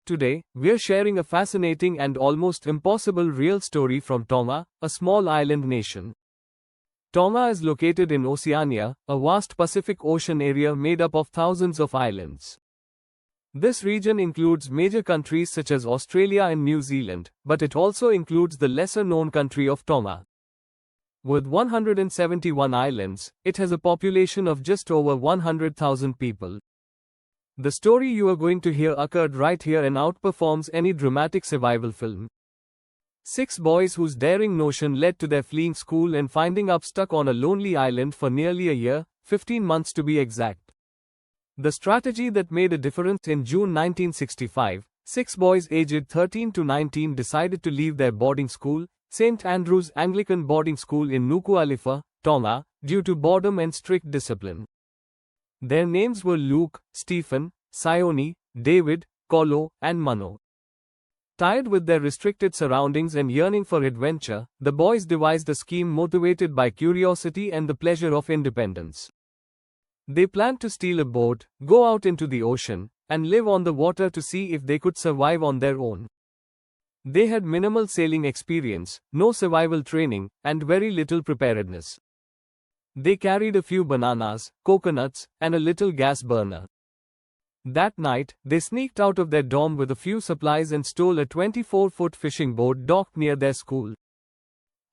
Today, we're sharing a fascinating and almost impossible real story from Tonga, a small island nation. Tonga is located in Oceania, a vast Pacific Ocean area made up of thousands of islands. This region includes major countries such as Australia and New Zealand, but it also includes the lesser-known country of Tonga. With 171 islands, it has a population of just over 100,000 people. The story you are going to hear occurred right here and outperforms any dramatic survival film. 6 boys whose daring notion led to their fleeing school and finding up stuck on a lonely island for nearly a year, 15 months to be exact. The strategy that made a difference. In June 1965, 6 boys aged 13 to 19 decided to leave their boarding school, St. Andrew's Anglican Boarding School in Nuku'alofa, Tonga, due to boredom and strict discipline. Their names were Luke, Stephen, Sione, David, Kolo, and Mano. Tired with their restricted surroundings and yearning for adventure, the boys devised a scheme motivated by curiosity and the pleasure of independence. They planned to steal a boat, go out into the ocean, and live on the water to see if they could survive on their own. They had minimal sailing experience, no survival training, and very little preparedness. They carried a few bananas, coconuts, and a little gas burner. That night, they sneaked out of their dorm with a few supplies and stole a 24-foot fishing boat docked near their school.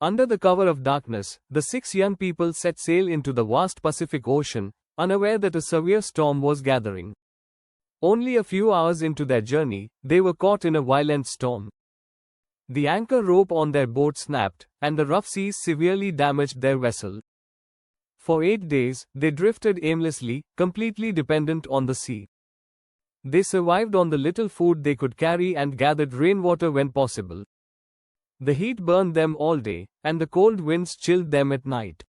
Under the cover of darkness, the 6 young people set sail into the vast Pacific Ocean, unaware that a severe storm was gathering. Only a few hours into their journey, they were caught in a violent storm. The anchor rope on their boat snapped, and the rough seas severely damaged their vessel. For 8 days, they drifted aimlessly, completely dependent on the sea. They survived on the little food they could carry and gathered rainwater when possible. The heat burned them all day, and the cold winds chilled them at night.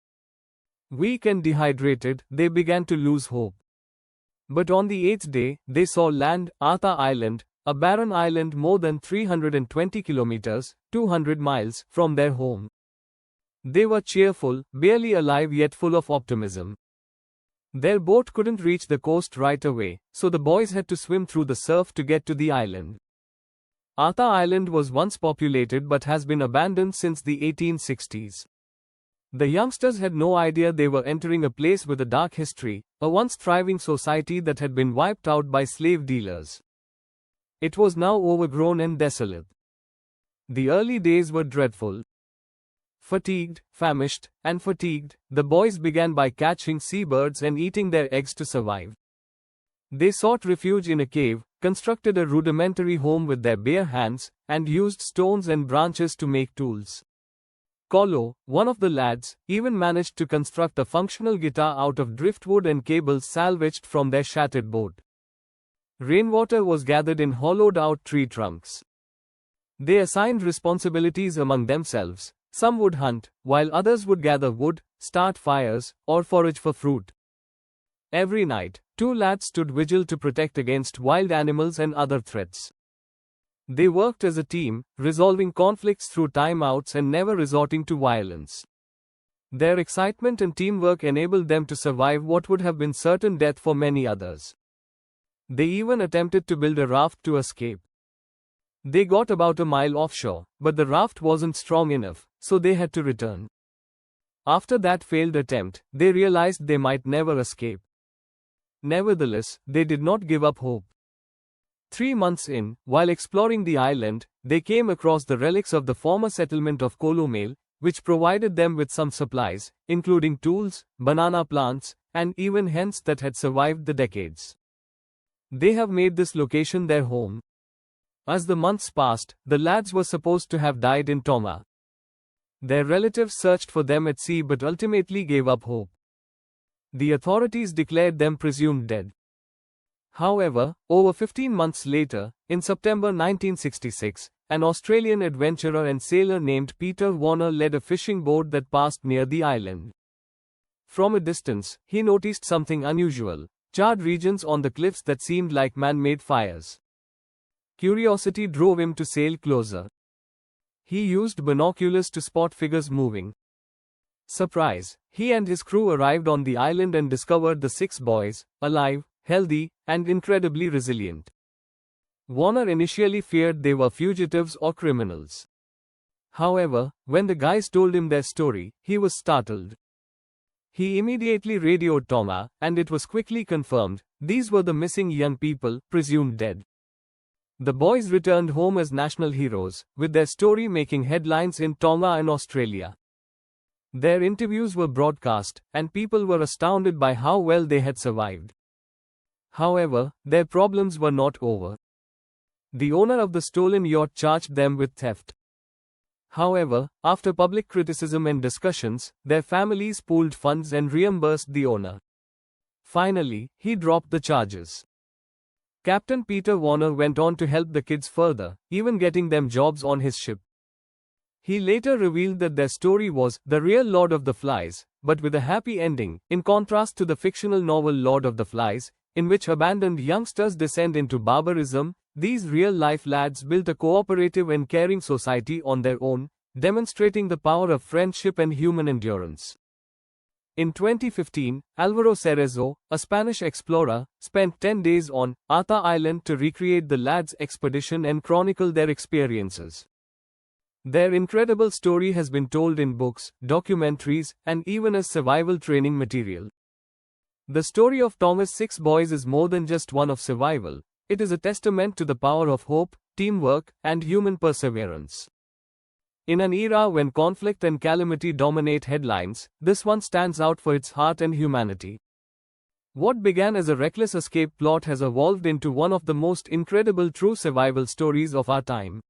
Weak and dehydrated, they began to lose hope. But on the 8th day, they saw land, Ata Island, a barren island more than 320 kilometers, 200 miles, from their home. They were cheerful, barely alive yet full of optimism. Their boat couldn't reach the coast right away, so the boys had to swim through the surf to get to the island. Ata Island was once populated but has been abandoned since the 1860s. The youngsters had no idea they were entering a place with a dark history, a once thriving society that had been wiped out by slave dealers. It was now overgrown and desolate. The early days were dreadful. Fatigued, famished, and fatigued, the boys began by catching seabirds and eating their eggs to survive. They sought refuge in a cave, constructed a rudimentary home with their bare hands, and used stones and branches to make tools. Kolo, one of the lads, even managed to construct a functional guitar out of driftwood and cables salvaged from their shattered boat. Rainwater was gathered in hollowed-out tree trunks. They assigned responsibilities among themselves. Some would hunt, while others would gather wood, start fires, or forage for fruit. Every night, 2 lads stood vigil to protect against wild animals and other threats. They worked as a team, resolving conflicts through timeouts and never resorting to violence. Their excitement and teamwork enabled them to survive what would have been certain death for many others. They even attempted to build a raft to escape. They got about a mile offshore, but the raft wasn't strong enough, so they had to return. After that failed attempt, they realized they might never escape. Nevertheless, they did not give up hope. 3 months in, while exploring the island, they came across the relics of the former settlement of Kolomale, which provided them with some supplies, including tools, banana plants, and even hens that had survived the decades. They have made this location their home. As the months passed, the lads were supposed to have died in Tonga. Their relatives searched for them at sea but ultimately gave up hope. The authorities declared them presumed dead. However, over 15 months later, in September 1966, an Australian adventurer and sailor named Peter Warner led a fishing boat that passed near the island. From a distance, he noticed something unusual: charred regions on the cliffs that seemed like man-made fires. Curiosity drove him to sail closer. He used binoculars to spot figures moving. Surprise! He and his crew arrived on the island and discovered the 6 boys, alive, healthy, and incredibly resilient. Warner initially feared they were fugitives or criminals. However, when the guys told him their story, he was startled. He immediately radioed Tonga, and it was quickly confirmed, these were the missing young people, presumed dead. The boys returned home as national heroes, with their story making headlines in Tonga and Australia. Their interviews were broadcast, and people were astounded by how well they had survived. However, their problems were not over. The owner of the stolen yacht charged them with theft. However, after public criticism and discussions, their families pooled funds and reimbursed the owner. Finally, he dropped the charges. Captain Peter Warner went on to help the kids further, even getting them jobs on his ship. He later revealed that their story was the real Lord of the Flies, but with a happy ending, in contrast to the fictional novel Lord of the Flies, in which abandoned youngsters descend into barbarism. These real-life lads built a cooperative and caring society on their own, demonstrating the power of friendship and human endurance. In 2015, Álvaro Cerezo, a Spanish explorer, spent 10 days on Ata Island to recreate the lads' expedition and chronicle their experiences. Their incredible story has been told in books, documentaries, and even as survival training material. The story of Tonga's 6 boys is more than just one of survival. It is a testament to the power of hope, teamwork, and human perseverance. In an era when conflict and calamity dominate headlines, this one stands out for its heart and humanity. What began as a reckless escape plot has evolved into one of the most incredible true survival stories of our time.